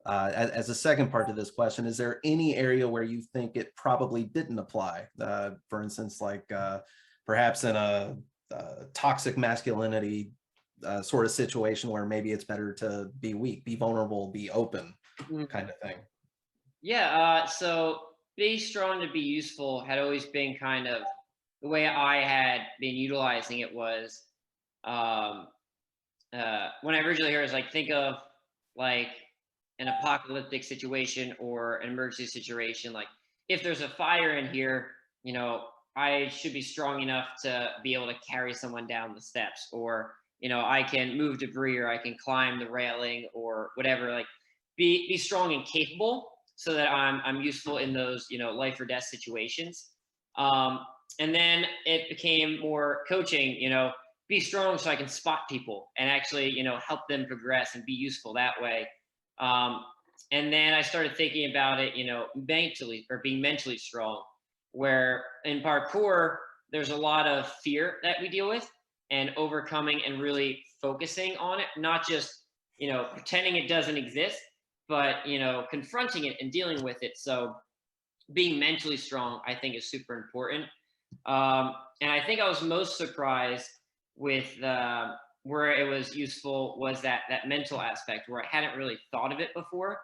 as a second part to this question, is there any area where you think it probably didn't apply? For instance, like perhaps in a toxic masculinity sort of situation where maybe it's better to be weak, be vulnerable, be open, kind of thing. Yeah. So be strong to be useful had always been kind of the way I had been utilizing it was, when I originally heard it, was like, think of like an apocalyptic situation or an emergency situation. Like if there's a fire in here, I should be strong enough to be able to carry someone down the steps, or, I can move debris, or I can climb the railing or whatever. Like be strong and capable so that I'm useful in those, life or death situations. And then it became more coaching, be strong so I can spot people and actually, help them progress and be useful that way. And then I started thinking about it, mentally, or being mentally strong, where in parkour, there's a lot of fear that we deal with, and overcoming and really focusing on it, not just, pretending it doesn't exist, but, confronting it and dealing with it. So being mentally strong, I think, is super important. And I think I was most surprised with where it was useful was that mental aspect, where I hadn't really thought of it before.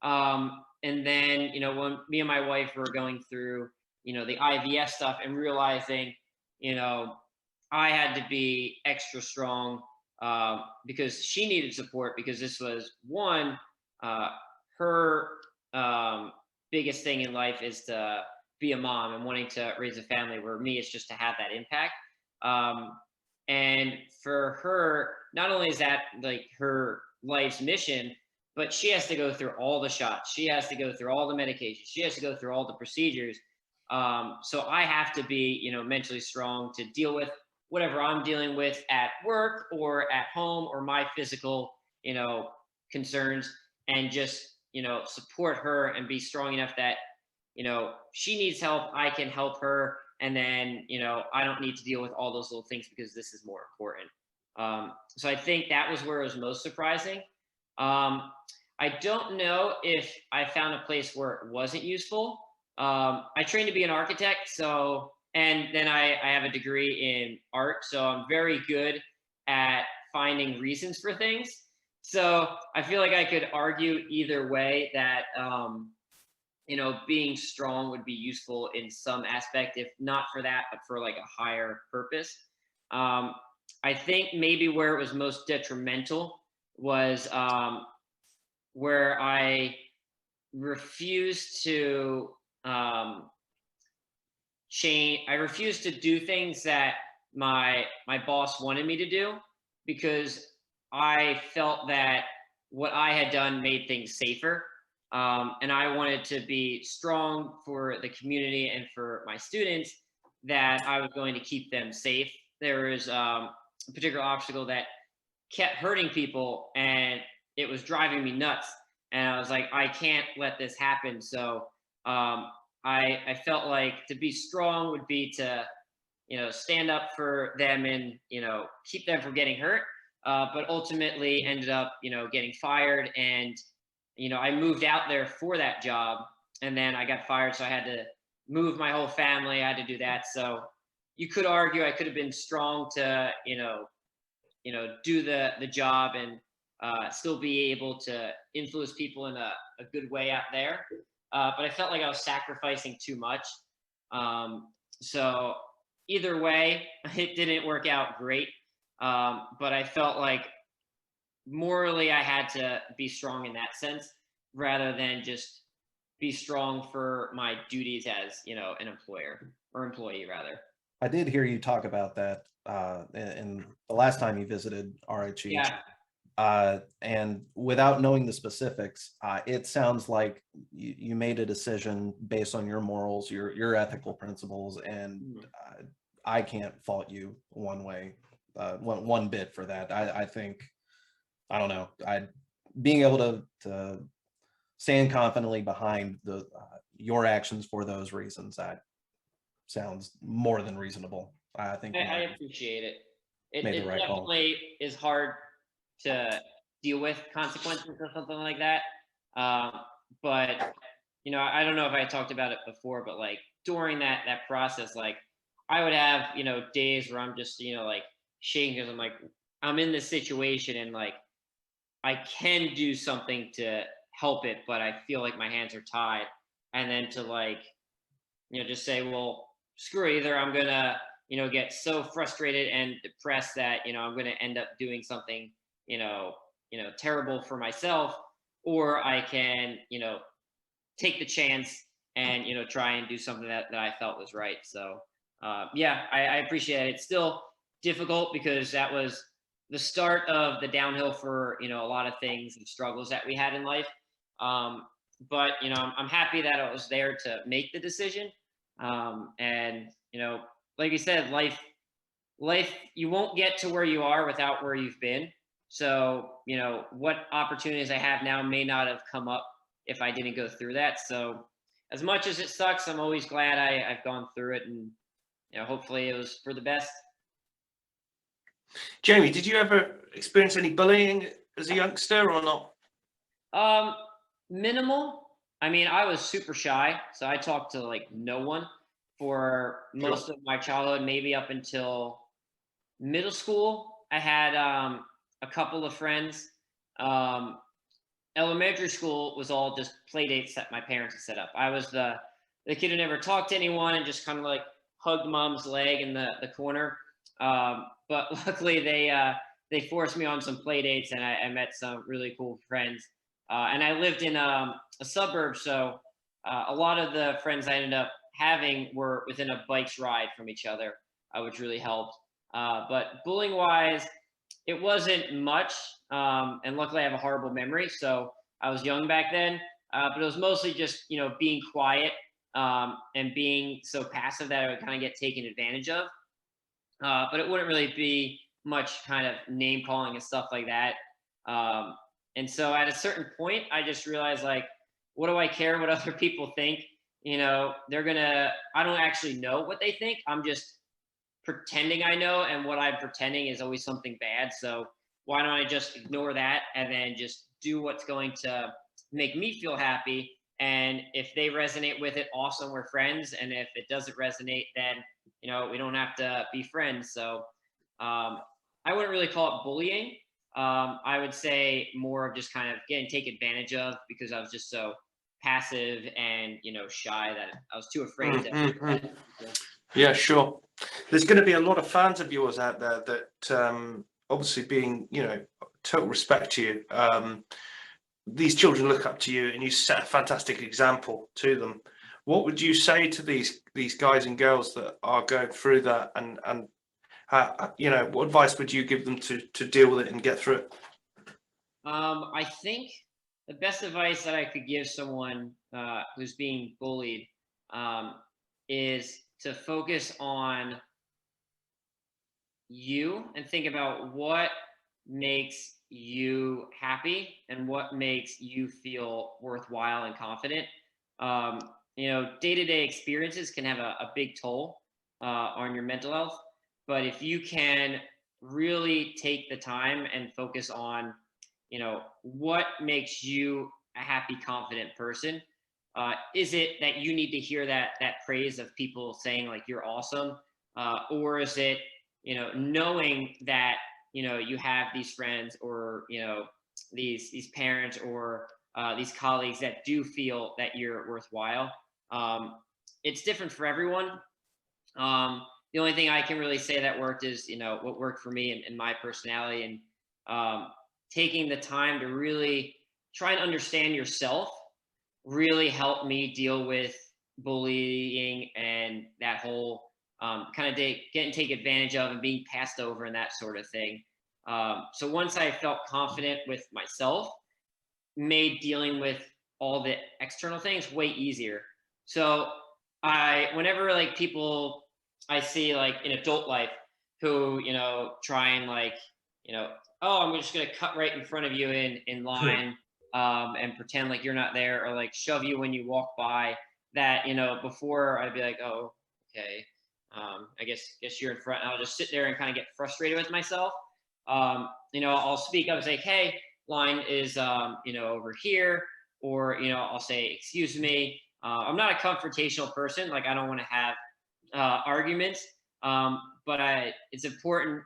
And then, when me and my wife were going through, the IVF stuff and realizing, I had to be extra strong because she needed support, because this was one, her biggest thing in life is to be a mom and wanting to raise a family, where me, it's just to have that impact. And for her, not only is that like her life's mission, but she has to go through all the shots. She has to go through all the medications. She has to go through all the procedures. So I have to be, mentally strong to deal with whatever I'm dealing with at work or at home, or my physical, concerns, and just, support her and be strong enough that, she needs help, I can help her. And then, I don't need to deal with all those little things because this is more important. So I think that was where it was most surprising. I don't know if I found a place where it wasn't useful. I trained to be an architect, and then I have a degree in art, so I'm very good at finding reasons for things. So I feel like I could argue either way that, being strong would be useful in some aspect, if not for that, but for like a higher purpose. I think maybe where it was most detrimental was where I refused to change. I refused to do things that my boss wanted me to do, because I felt that what I had done made things safer. And I wanted to be strong for the community and for my students, that I was going to keep them safe. There was a particular obstacle that kept hurting people, and it was driving me nuts. And I was like, I can't let this happen. So I felt like to be strong would be to, stand up for them and, keep them from getting hurt. But ultimately ended up, getting fired. And, I moved out there for that job, and then I got fired. So I had to move my whole family. I had to do that. So you could argue I could have been strong to, do the job and still be able to influence people in a good way out there. But I felt like I was sacrificing too much. So either way, it didn't work out great. But I felt like morally I had to be strong in that sense rather than just be strong for my duties as, an employer or employee rather. I did hear you talk about that in the last time you visited RHE. Yeah. And without knowing the specifics, it sounds like you made a decision based on your morals, your ethical principles, and I can't fault you one way, one bit for that. I think, I don't know, being able to stand confidently behind your actions for those reasons, that sounds more than reasonable. I think I appreciate it. It made the right call. definitely is hard to deal with consequences or something like that. But I don't know if I talked about it before, but like during that process, like I would have days where I'm just like shaking because I'm like I'm in this situation and like I can do something to help it, but I feel like my hands are tied. And then to like just say, well, screw it, either I'm gonna get so frustrated and depressed that I'm gonna end up doing something terrible for myself, or I can take the chance and try and do something that I felt was right. So yeah, I appreciate it. It's still difficult because that was the start of the downhill for a lot of things and struggles that we had in life. But I'm happy that I was there to make the decision. And like you said, life you won't get to where you are without where you've been. So what opportunities I have now may not have come up if I didn't go through that. So as much as it sucks, I'm always glad I've gone through it, and hopefully it was for the best. Jamie, did you ever experience any bullying as a youngster or not? Minimal. I mean, I was super shy, so I talked to like no one for most of my childhood, maybe up until middle school. I had a couple of friends. Elementary school was all just play dates that my parents had set up. I was the kid who never talked to anyone and just kind of like hugged mom's leg in the corner. But luckily they forced me on some play dates, and I met some really cool friends. And I lived in a suburb, so a lot of the friends I ended up having were within a bike's ride from each other, which really helped. But bullying wise, it wasn't much. And luckily I have a horrible memory, so I was young back then. But it was mostly just, being quiet and being so passive that I would kind of get taken advantage of. But it wouldn't really be much kind of name calling and stuff like that. And so at a certain point, I just realized, like, what do I care what other people think? I don't actually know what they think. I'm just pretending I know, and what I'm pretending is always something bad. So why don't I just ignore that and then just do what's going to make me feel happy? And if they resonate with it, awesome, we're friends. And if it doesn't resonate, then we don't have to be friends. So I wouldn't really call it bullying. I would say more of just kind of getting taken advantage of because I was just so passive and shy that I was too afraid to. Yeah, sure. There's going to be a lot of fans of yours out there that obviously, being total respect to you, these children look up to you and you set a fantastic example to them. What would you say to these guys and girls that are going through that, and what advice would you give them to deal with it and get through it? I think the best advice that I could give someone who's being bullied is to focus on you and think about what makes you happy and what makes you feel worthwhile and confident. Day-to-day experiences can have a big toll on your mental health, but if you can really take the time and focus on what makes you a happy, confident person. Is it that you need to hear that praise of people saying like you're awesome, or is it knowing that you have these friends or these parents or these colleagues that do feel that you're worthwhile? It's different for everyone. The the only thing I can really say that worked is, what worked for me and my personality, and taking the time to really try and understand yourself really helped me deal with bullying and that whole kind of getting taken advantage of and being passed over and that sort of thing. So once I felt confident with myself, made dealing with all the external things way easier. So whenever like people I see like in adult life who, try and like, oh, I'm just going to cut right in front of you in line, and pretend like you're not there, or like shove you when you walk by, that, before I'd be like, oh, okay. I guess you're in front, and I'll just sit there and kind of get frustrated with myself. I'll speak up and say, hey, line is, over here, or, I'll say, excuse me. I'm not a confrontational person. Like, I don't want to have arguments, but it's important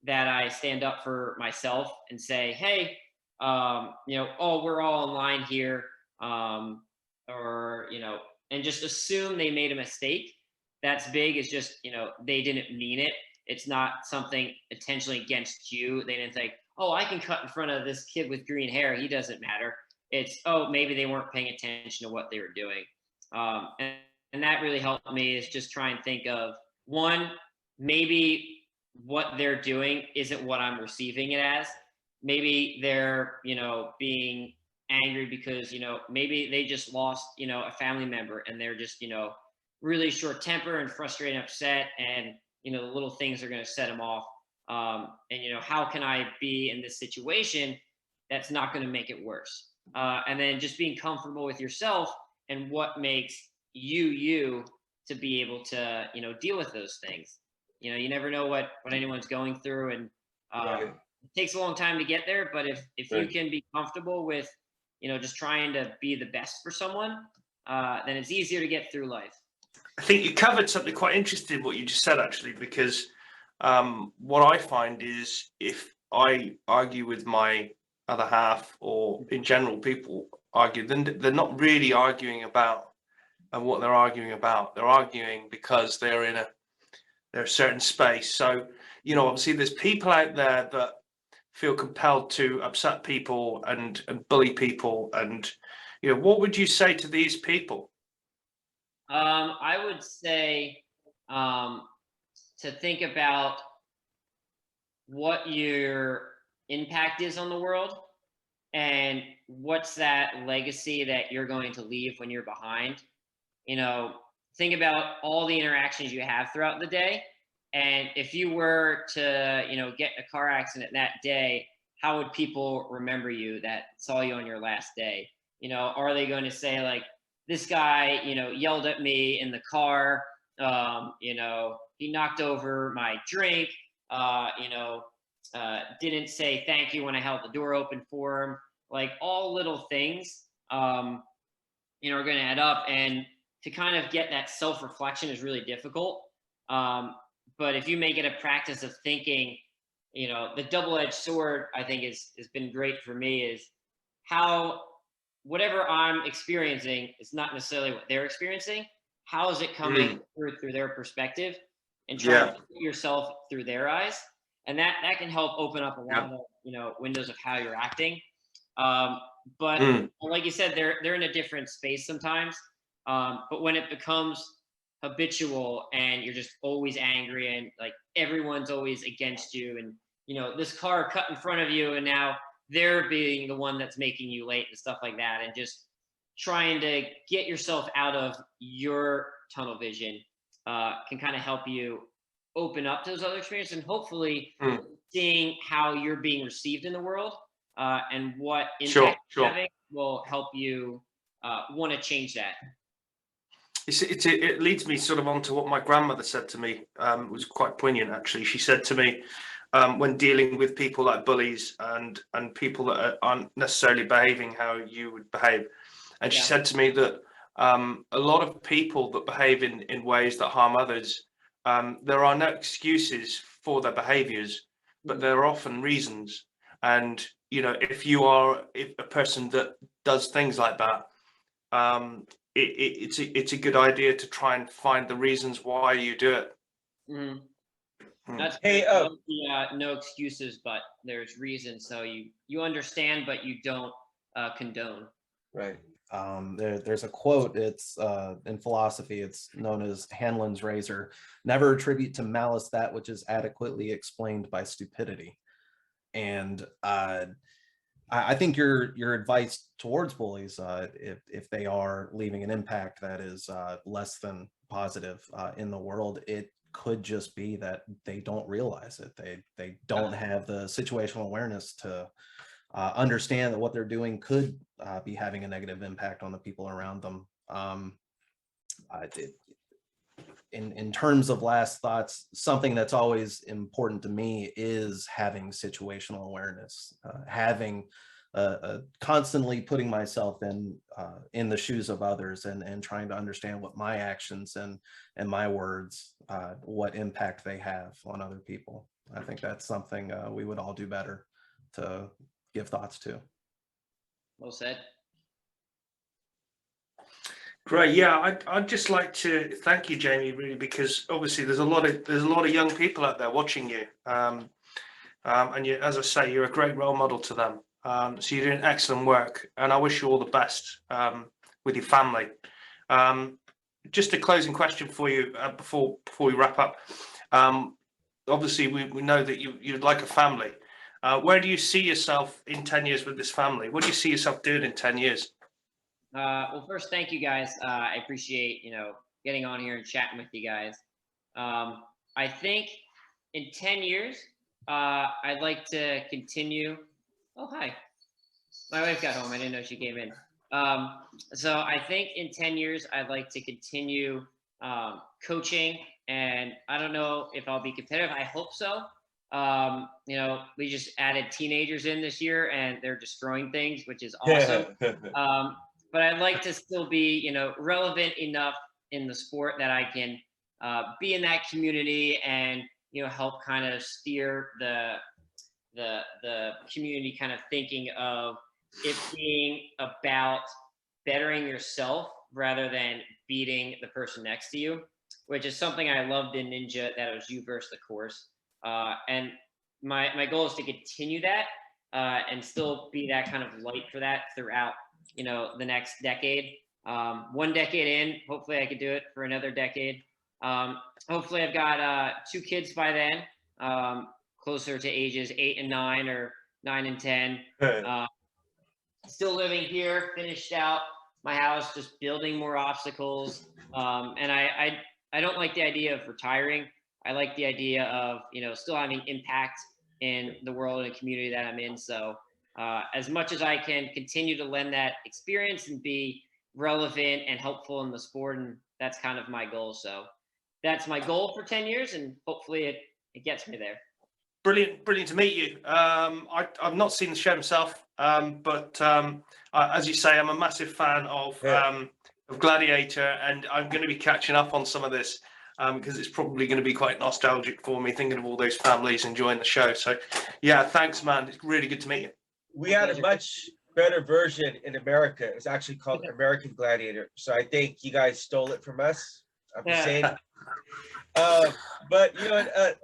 that I stand up for myself and say, hey, oh, we're all in line here, or, and just assume they made a mistake. That's big. It's just, they didn't mean it. It's not something intentionally against you. They didn't think, oh, I can cut in front of this kid with green hair. He doesn't matter. It's, oh, maybe they weren't paying attention to what they were doing. And that really helped me, is just try and think of, one, maybe what they're doing isn't what I'm receiving it as. Maybe they're, being angry because, maybe they just lost, a family member, and they're just, really short temper and frustrated and upset, and, the little things are going to set them off. And, how can I be in this situation that's not going to make it worse? And then just being comfortable with yourself and what makes you to be able to, deal with those things. You never know what anyone's going through, and Right. it takes a long time to get there. But if you Right. can be comfortable with, just trying to be the best for someone, then it's easier to get through life. I think you covered something quite interesting, what you just said, actually, because what I find is, if I argue with my other half, or in general people argue, then they're not really arguing about what they're arguing about. They're arguing because they're in a certain space. So, obviously there's people out there that feel compelled to upset people and bully people. And, what would you say to these people? I would say to think about what your impact is on the world, and what's that legacy that you're going to leave when you're behind. Think about all the interactions you have throughout the day. And if you were to, get in a car accident that day, how would people remember you that saw you on your last day? Are they going to say like, this guy, yelled at me in the car, he knocked over my drink, didn't say thank you when I held the door open for him. Like, all little things, are going to add up. And to kind of get that self-reflection is really difficult. But if you make it a practice of thinking, the double-edged sword, I think has been great for me, is how whatever I'm experiencing is not necessarily what they're experiencing. How is it coming through their perspective, and try to put yourself through their eyes? And that can help open up a lot of, windows of how you're acting. But like you said, they're in a different space sometimes. But when it becomes habitual, and you're just always angry, and like everyone's always against you, and this car cut in front of you, and now they're being the one that's making you late and stuff like that, and just trying to get yourself out of your tunnel vision can kind of help you open up to those other experiences, and hopefully seeing how you're being received in the world, and what impact you're having will help you want to change that. It leads me sort of on to what my grandmother said to me. It was quite poignant, actually. She said to me, when dealing with people like bullies and people that aren't necessarily behaving how you would behave, and she said to me that a lot of people that behave in ways that harm others, there are no excuses for their behaviors, but there are often reasons. And if you are a person that does things like that, it's a good idea to try and find the reasons why you do it. Mhm. Hmm. That's Hey, good. No excuses, but there's reasons. So you understand, but you don't condone. right. There's a quote, it's in philosophy, it's known as Hanlon's razor: never attribute to malice that which is adequately explained by stupidity. And I think your advice towards bullies, if they are leaving an impact that is less than positive in the world, it could just be that they don't realize it. They don't have the situational awareness to understand that what they're doing could be having a negative impact on the people around them. In terms of last thoughts, something that's always important to me is having situational awareness, having constantly putting myself in the shoes of others, and trying to understand what my actions and my words, what impact they have on other people. I think that's something we would all do better to give thoughts to. Well said. Great. Yeah, I'd just like to thank you, Jamie, really, because obviously there's a lot of young people out there watching you, and you, as I say, you're a great role model to them. So you're doing excellent work, and I wish you all the best with your family. Just a closing question for you before we wrap up. Obviously, we know that you'd like a family. Where do you see yourself in 10 years with this family? What do you see yourself doing in 10 years? Well, first, thank you guys. I appreciate getting on here and chatting with you guys. I think in 10 years, I'd like to continue. Oh, hi. My wife got home. I didn't know she came in. So I think in 10 years, I'd like to continue coaching, and I don't know if I'll be competitive. I hope so. We just added teenagers in this year, and they're destroying things, which is awesome. But I'd like to still be, relevant enough in the sport that I can be in that community and, help kind of steer the community kind of thinking of it being about bettering yourself rather than beating the person next to you, which is something I loved in Ninja, that it was you versus the course. And my goal is to continue that and still be that kind of light for that throughout the next decade. 1 decade in, hopefully I could do it for another decade. Hopefully I've got 2 kids by then, closer to ages 8 and 9 or 9 and 10. Still living here, finished out my house, just building more obstacles. And I don't like the idea of retiring. I like the idea of still having impact in the world and community that I'm in. So as much as I can continue to lend that experience and be relevant and helpful in the sport, and that's kind of my goal. So that's my goal for 10 years, and hopefully it gets me there. Brilliant to meet you. I've not seen the show myself, but as you say, I'm a massive fan of Gladiator, and I'm going to be catching up on some of this because it's probably going to be quite nostalgic for me, thinking of all those families enjoying the show. So yeah, thanks, man. It's really good to meet you. We had a much better version in America. It's actually called American Gladiator. So I think you guys stole it from us. I'm just saying. But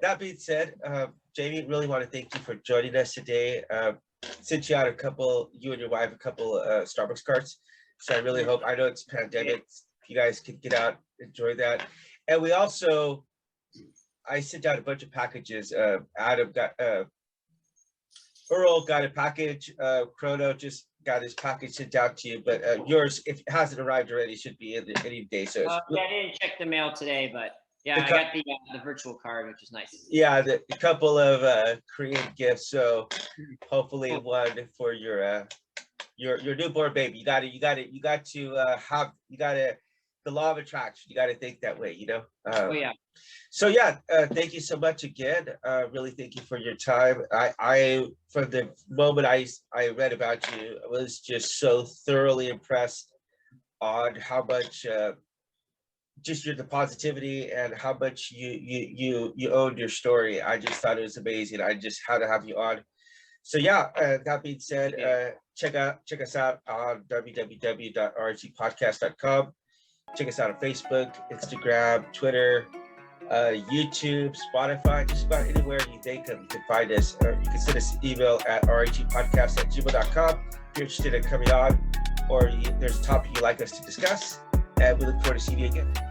that being said, Jamie, really want to thank you for joining us today. Since you had you and your wife, a couple Starbucks carts. So I really hope, I know it's pandemic, you guys can get out, enjoy that. And we also, I sent out a bunch of packages. Adam got, Earl got a package. Chrono just got his package sent out to you. But yours, if it hasn't arrived already, should be in any day. So I didn't check the mail today, but yeah, I got the virtual card, which is nice. Yeah, a couple of Korean gifts. So hopefully one for your newborn baby. You got to the law of attraction. You got to think that way, Oh yeah. So yeah, thank you so much again. Really thank you for your time. I from the moment I read about you, I was just so thoroughly impressed on how much just the positivity and how much you owned your story. I just thought it was amazing. I just had to have you on. So yeah, that being said, check us out on www.rhepodcast.com. Check us out on Facebook, Instagram, Twitter, YouTube, Spotify, just about anywhere you think of, you can find us. Or you can send us an email at rhepodcast@gmail.com if you're interested in coming on, or there's a topic you'd like us to discuss. And we look forward to seeing you again.